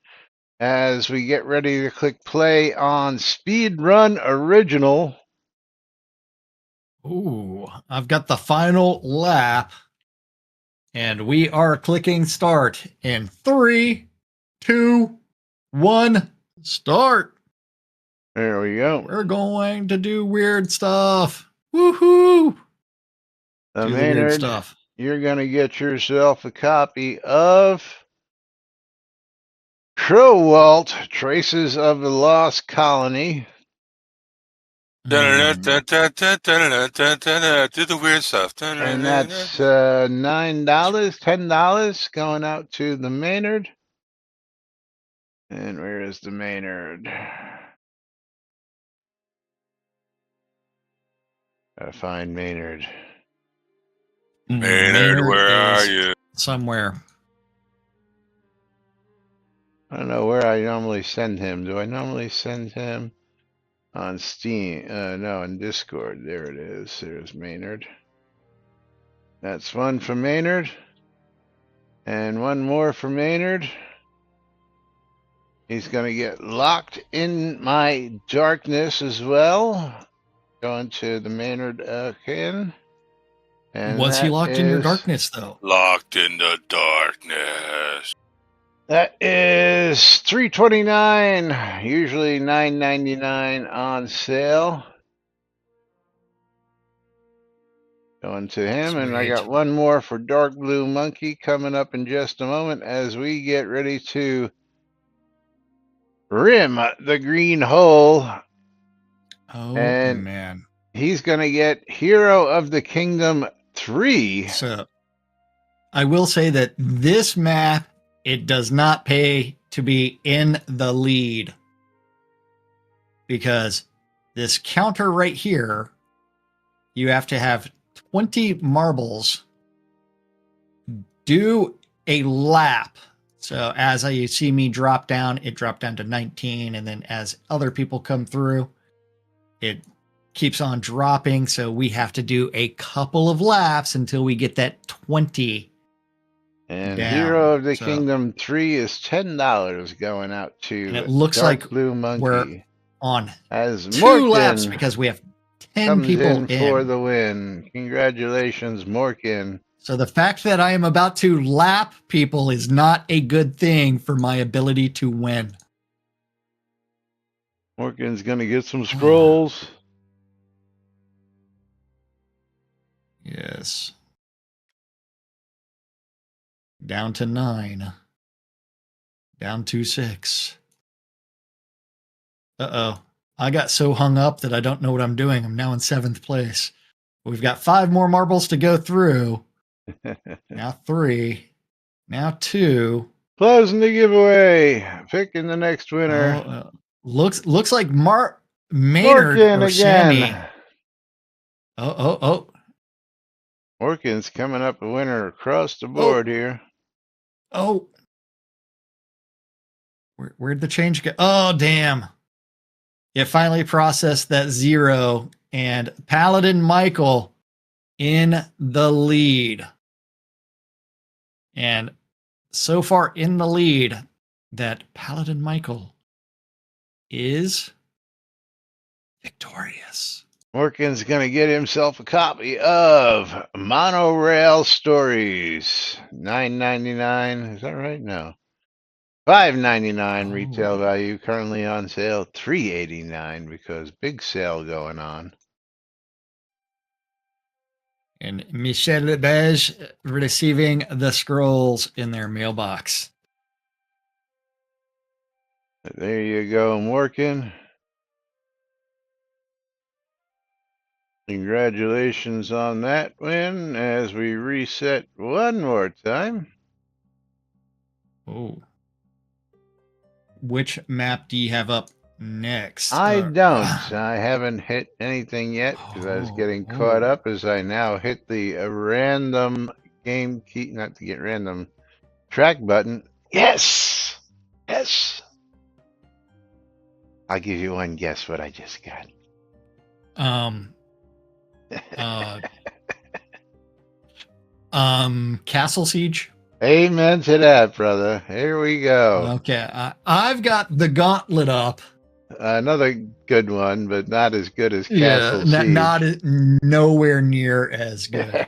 as we get ready to click play on Speedrun Original. Ooh, I've got the final lap. And we are clicking start in 3, 2, 1, start. There we go. We're going to do weird stuff. Woohoo! The Maynard, stuff. You're going to get yourself a copy of Shroud, Traces of the Lost Colony. Do the weird stuff. And that's $9, $10 going out to the Maynard. And where is the Maynard? Gotta find Maynard. Maynard, where are you? Somewhere. I don't know where I normally send him. Do I normally send him on Steam? No, on Discord. There it is. There's Maynard. That's 1 for Maynard. And 1 more for Maynard. He's going to get locked in my darkness as well. Going to the Maynard again. And was he locked in your darkness, though? Locked in the darkness. That is $3.29, usually $9.99 on sale. Going to him, Sweet. And I got 1 more for Dark Blue Monkey coming up in just a moment as we get ready to rim the green hole. Oh, and man. He's going to get Hero of the Kingdom 3. So, I will say that this map, it does not pay to be in the lead. Because this counter right here, you have to have 20 marbles, do a lap. So as you see me drop down, it dropped down to 19. And then as other people come through, it keeps on dropping, so we have to do a couple of laps until we get that 20. And Down, Hero of the so- Kingdom 3 is $10 going out to And it looks Dark like Blue we're Monkey. on As 2 laps Morkin because we have 10 comes people in for the win. Congratulations, Morkin. So the fact that I am about to lap people is not a good thing for my ability to win. Morkin's going to get some scrolls. Yes. Down to 9. Down to 6. Uh-oh. I got so hung up that I don't know what I'm doing. I'm now in 7th place. We've got 5 more marbles to go through. Now 3. Now 2. Closing the giveaway. Picking the next winner. Oh, looks like Maynard Morkin or again. Sammy. Oh. Morkin's coming up a winner across the board here. Oh. Where'd the change go? Oh, damn. It finally processed that 0, and Paladin Michael in the lead. And so far in the lead that Paladin Michael is victorious. Morkin's going to get himself a copy of Monorail Stories. $9.99. Is that right? No. $5.99 retail value. Currently on sale. $3.89 because big sale going on. And Michel Lebege receiving the scrolls in their mailbox. There you go, Morkin. Congratulations on that win as we reset one more time. Oh. Which map do you have up next? I don't. I haven't hit anything yet because I was getting caught up as I now hit the random game key, not to get random track button. Yes! Yes! I'll give you one guess what I just got. Castle Siege. Amen to that, brother. Here we go. Okay, I've got the gauntlet up. Another good one, but not as good as Castle Siege. Not nowhere near as good.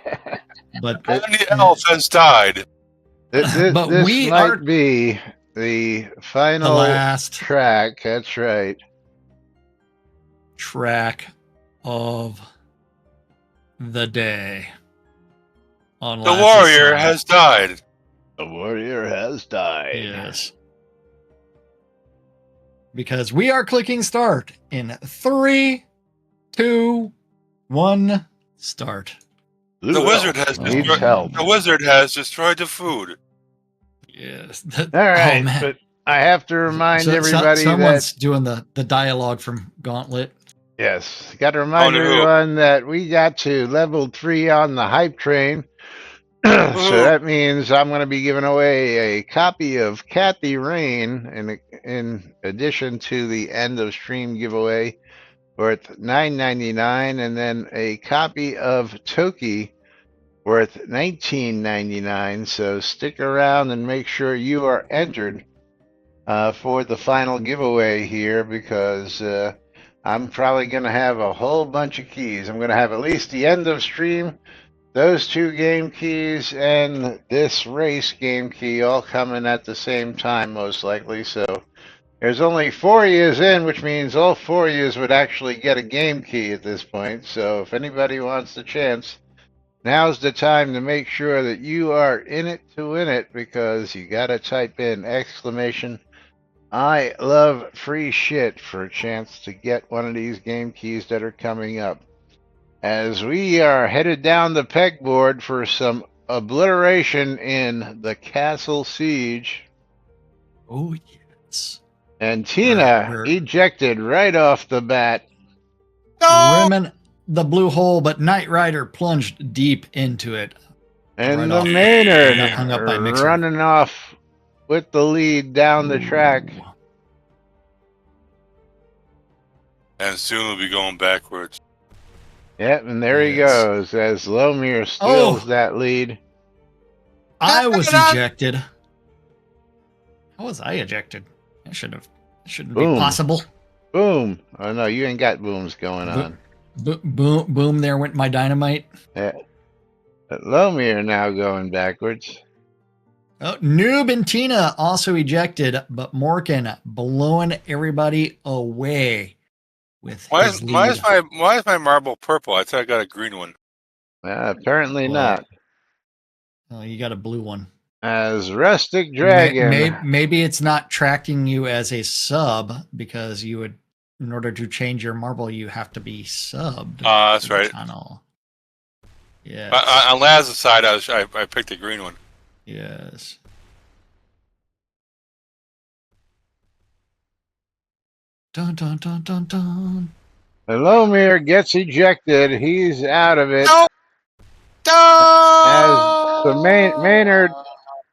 But the elf has died. This might be the final last track. That's right. Track of the day. On the warrior has died. The warrior has died. Yes. Because we are clicking start in 3, 2, 1, start. The wizard has destroyed. The wizard has destroyed the food. Yes. All right, but I have to remind everybody someone's doing the dialogue from Gauntlet. Yes, got to remind everyone that we got to level 3 on the hype train. So that means I'm going to be giving away a copy of Kathy Rain in addition to the end of stream giveaway worth $9.99, and then a copy of Toki worth $19.99. So stick around and make sure you are entered for the final giveaway here, because I'm probably going to have a whole bunch of keys. I'm going to have at least the end of stream, those 2 game keys, and this race game key all coming at the same time, most likely. So there's only 4 years in, which means all 4 years would actually get a game key at this point. So if anybody wants the chance, now's the time to make sure that you are in it to win it, because you got to type in exclamation "I love free shit" for a chance to get one of these game keys that are coming up. As we are headed down the pegboard for some obliteration in the Castle Siege. Oh, yes. And Tina ejected right off the bat. Rimming the blue hole, but Knight Rider plunged deep into it. And the Maynard running off with the lead down the track. And soon we'll be going backwards. Yep, and there he Yes. goes as Lomir steals Oh, that lead. I was ejected. How was I ejected? I shouldn't be Boom. possible. Boom. Oh, no, you ain't got booms going Bo- on. boom, boom, there went my dynamite. Yeah. But Lomir now going backwards. Oh, Noob and Tina also ejected, but Morgan blowing everybody away with his lead. why is my marble purple? I thought I got a green one. Apparently Well, not. oh, you got a blue one. As Rustic Dragon. Maybe it's not tracking you as a sub because you would, in order to change your marble, you have to be subbed. That's to the right. channel. Yes. On Laz's side, I picked the green one. Yes. Dun dun dun dun dun. Lomir gets ejected. He's out of it. No! As the Maynard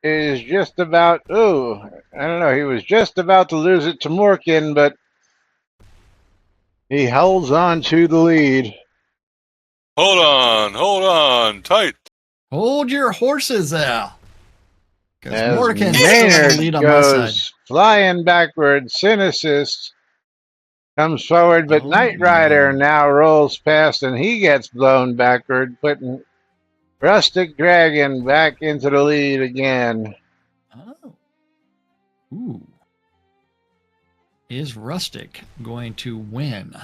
is just about, I don't know, he was just about to lose it to Morkin, but he holds on to the lead. Hold on, tight. Hold your horses there. Because As Morgan's still in the Maynard lead on my side. goes flying backwards, Synesist comes forward, but Oh, Knight Rider man. now rolls past and he gets blown backward, putting Rustic Dragon back into the lead again. Oh. Ooh. Is Rustic going to win?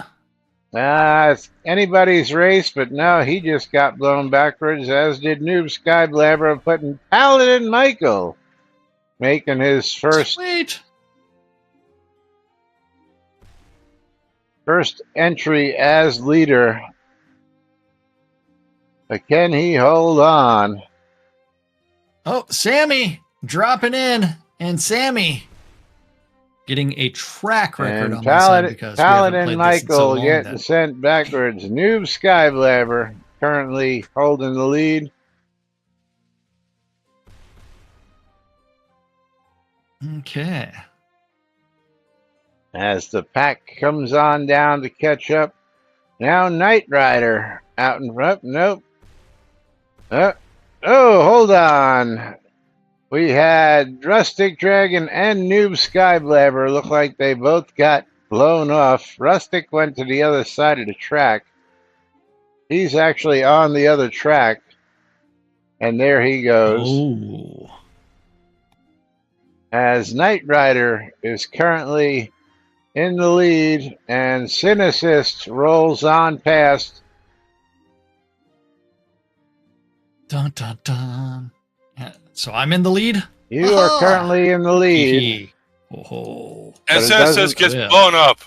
It's anybody's race, but no, he just got blown backwards, as did Noob Skyblabber, putting Paladin Michael making his first entry as leader. But can he hold on? Oh, Sammy dropping in, and Sammy getting a track record And on my side because Paladin we haven't played this in so Michael long. getting sent backwards. Noob Skyblabber currently holding the lead. Okay. As the pack comes on down to catch up. Now Knight Rider out in front. Nope. Oh, hold on. We had Rustic Dragon and Noob Skyblabber. Look like they both got blown off. Rustic went to the other side of the track. He's actually on the other track. And there he goes. Oh. As Knight Rider is currently in the lead, and Synesist rolls on past. Dun dun dun. So I'm in the lead? You are currently in the lead. Oh. And But Synesist gets blown up.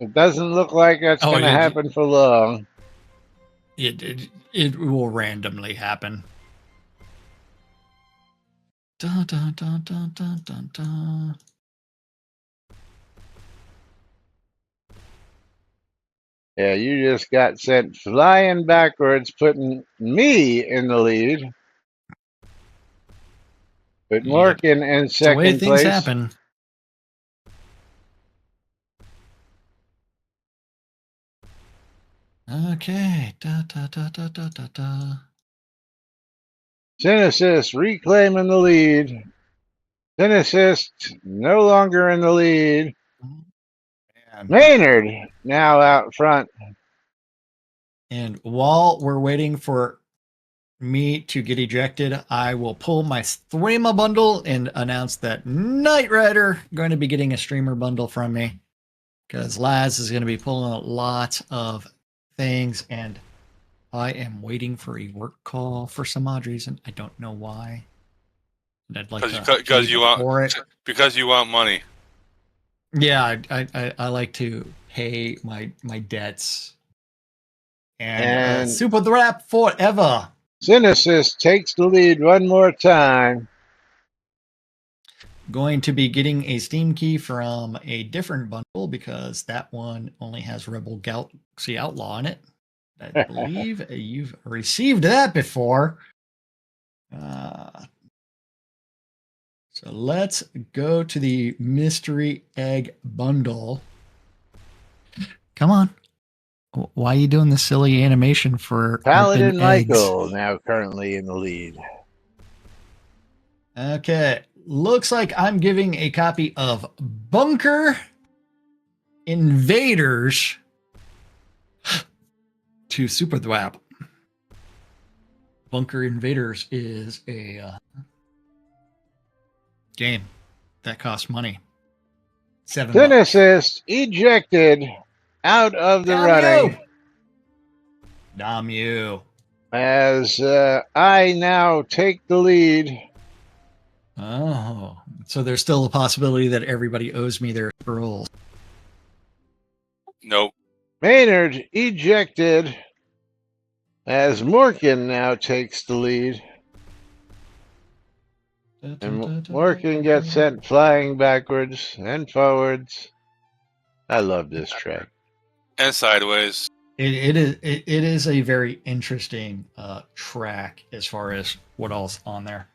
It doesn't look like that's going to happen for long. It will randomly happen. Dun dun dun dun dun dun dun. Yeah, you just got sent flying backwards, putting me in the lead. But Morgan in second place. The way things happen. Okay. Da, da, da, da, da, da, da. Synesist reclaiming the lead. Synesist no longer in the lead. Maynard now out front. And while we're waiting for me to get ejected, I will pull my streamer bundle and announce that Knight Rider going to be getting a streamer bundle from me because Laz is going to be pulling a lot of things, and I am waiting for a work call for some odd reason. I don't know why. And I'd like because you want money. Yeah, I like to pay my debts. And Super the Rap forever. Synesist takes the lead one more time. Going to be getting a Steam key from a different bundle because that one only has Rebel Galaxy Outlaw in it. I believe you've received that before. So let's go to the Mystery Egg bundle. Come on. Why are you doing the silly animation for open Paladin eggs? Michael now currently in the lead. Okay. Looks like I'm giving a copy of Bunker Invaders to Super Thwap. Bunker Invaders is a game that costs money. $7. Cynicist ejected out of the Damn running. you! Damn you. As I now take the lead. Oh, so there's still a possibility that everybody owes me their scrolls. Nope. Maynard ejected as Morgan now takes the lead. And Morgan gets sent flying backwards and forwards. I love this track. And sideways. It is a very interesting track as far as what else on there.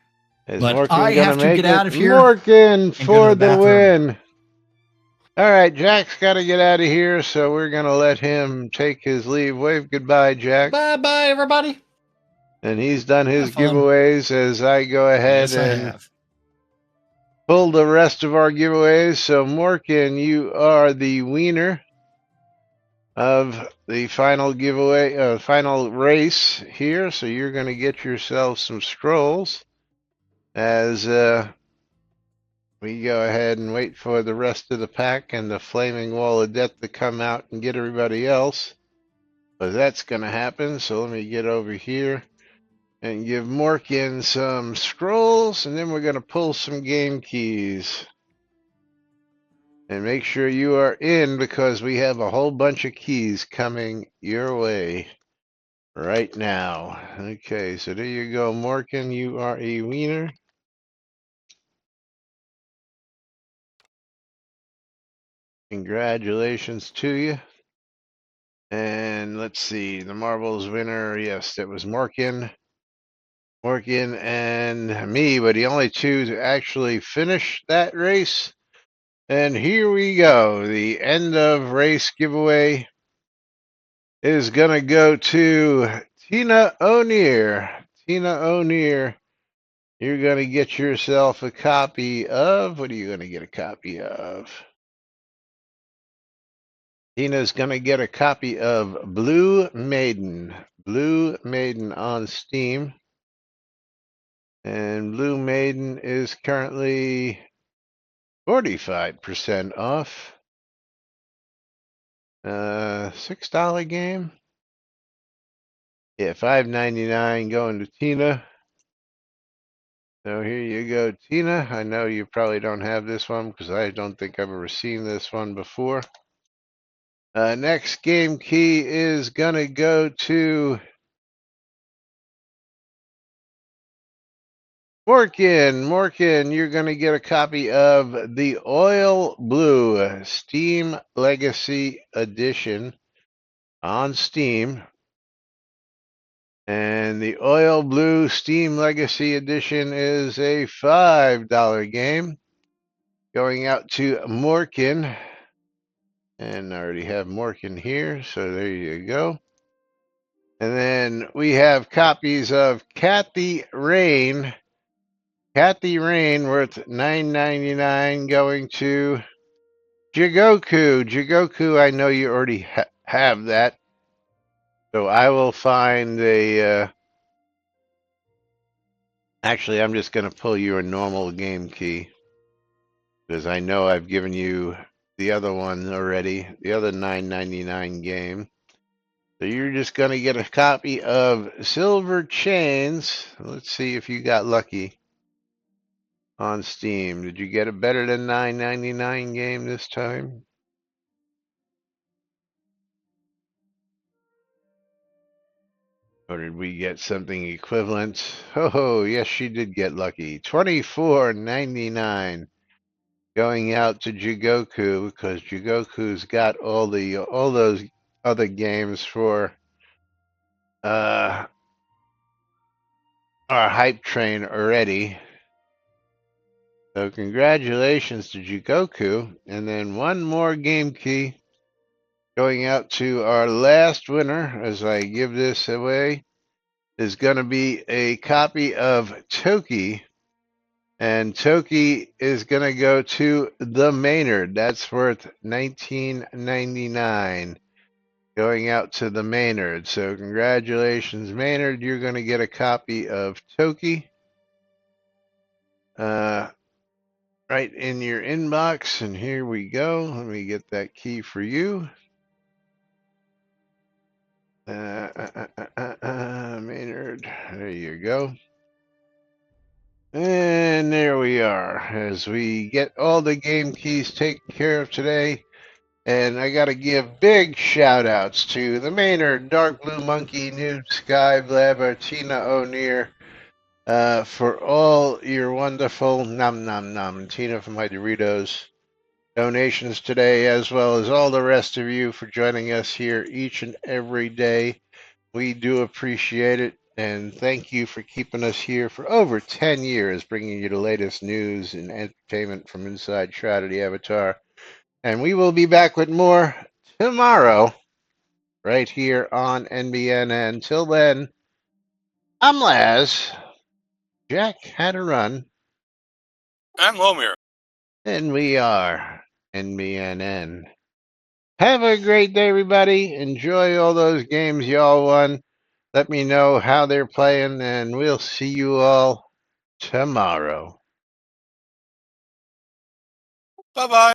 Is But Morgan I gonna have to make get it? out of here Morgan go to for the the bathroom. win. All right, Jack's got to get out of here, so we're going to let him take his leave. Wave goodbye, Jack. Bye bye, everybody. And he's done his Have fun. giveaways as I go ahead Yes, I and have. pull the rest of our giveaways. So, Morgan, you are the winner of the final giveaway, final race here. So, you're going to get yourself some scrolls as we go ahead and wait for the rest of the pack and the flaming wall of death to come out and get everybody else. But that's going to happen. So let me get over here and give Morgan some scrolls, and then we're going to pull some game keys. And make sure you are in because we have a whole bunch of keys coming your way right now. Okay, so there you go, Morgan. You are a winner. Congratulations to you. And let's see, the marbles winner. Yes, it was Morgan. Morgan and me, but the only two to actually finish that race. And here we go. The end of race giveaway is going to go to Tina O'Neill. Tina O'Neill, you're going to get yourself a copy of, what are you going to get a copy of? Tina's going to get a copy of Blue Maiden. Blue Maiden on Steam. And Blue Maiden is currently 45% off. $6 game. Yeah, $5.99 going to Tina. So here you go, Tina. I know you probably don't have this one because I don't think I've ever seen this one before. Next game key is gonna go to Morgan. Morgan, you're gonna get a copy of the Oil Blue Steam Legacy Edition on Steam. And the Oil Blue Steam Legacy Edition is a $5 game. Going out to Morgan. And I already have Morgan here, so there you go. And then we have copies of Kathy Rain. Kathy Rain worth $9.99 going to Jigoku. Jigoku, I know you already have that. So I will find a... Actually, I'm just going to pull you a normal game key. Because I know I've given you the other one already. The other $9.99 game. So you're just going to get a copy of Silver Chains. Let's see if you got lucky on Steam. Did you get a better than $9.99 game this time? Or did we get something equivalent? Oh, yes, she did get lucky. $24.99 going out to Jigoku because Jigoku's got all those other games for our hype train already. So congratulations to Jigoku. And then one more game key Going out to our last winner as I give this away is going to be a copy of Toki. And Toki is going to go to the Maynard. That's worth $19.99. Going out to the Maynard. So congratulations, Maynard. You're going to get a copy of Toki right in your inbox. And here we go. Let me get that key for you. Maynard. There you go. And there we are as we get all the game keys taken care of today. And I got to give big shout outs to the Maynard, Dark Blue Monkey, Noob Sky, Blabber, Tina O'Near, for all your wonderful nom nom nom, Tina for my Doritos donations today, as well as all the rest of you for joining us here each and every day. We do appreciate it. And thank you for keeping us here for over 10 years, bringing you the latest news and entertainment from inside Shroud of the Avatar. And we will be back with more tomorrow, right here on NBNN. Till then, I'm Laz. Jack had a run. I'm Lomir. And we are NBNN. Have a great day, everybody. Enjoy all those games y'all won. Let me know how they're playing, and we'll see you all tomorrow. Bye bye.